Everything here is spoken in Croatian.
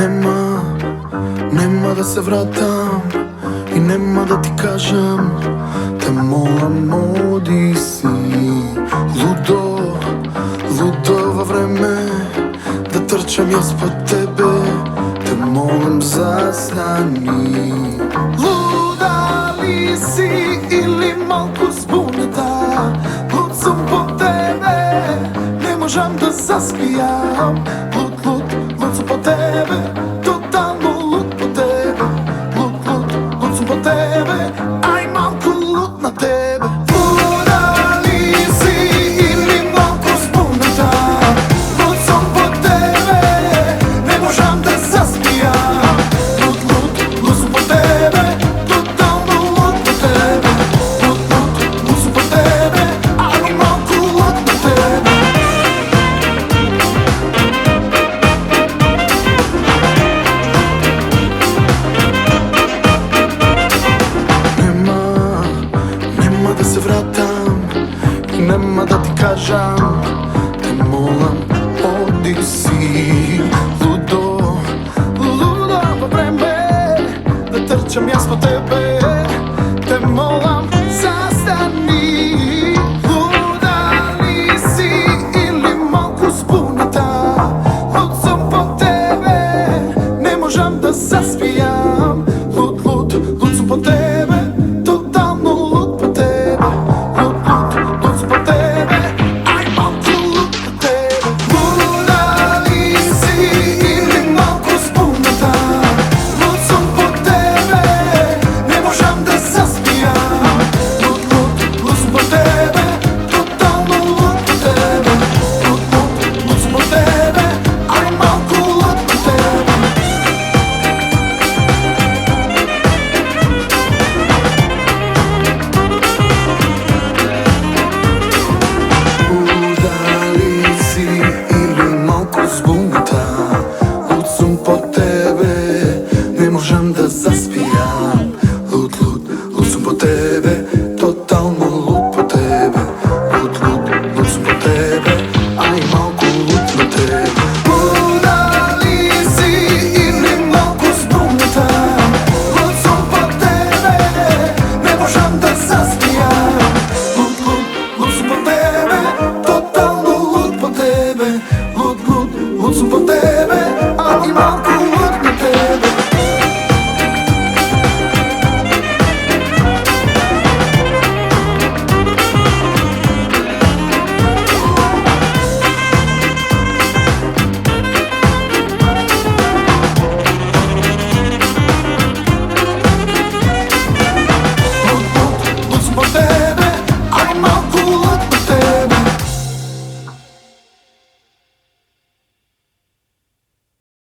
Nema da se vratam i nema da ti kažem, te molim odi si. Ludova vreme da trčam ja spod tebe, te molim zastani. Luda li si ili malko zbuneta, lud sam po tebe, ne možem da zaspijam. Lud sam po tebe, totalno lud po tebe. Lud sam po tebe, aj malko lud na tebe. Luda li si ili malko zbuneta, lud sam po tebe, ne možem da zaspijam. Lud sam po tebe, totalno lud po tebe. Lud sam po tebe, aj malko lud na tebe. Nema da se vratam i nema da ti kažem, te molim odi si. Ludo vreme da trčam ja spod tebe, te molim zastani. Luda li si ili malko zbuneta, lud sam po tebe, ne možem da zaspijam. Lud sam po tebe, totalno lud po tebe. Lud sam po tebe, aj malko lud po tebe. Luda li si ili malko zbuneta, lud sam po tebe, ne možem da zaspijam. Lud sam po tebe, totalno lud po tebe. Lud sam po tebe, aj malko lud po tebe. Luda li si ili malko zbuneta, lud sam po tebe, ne možem da zaspijam. Lud sam po tebe,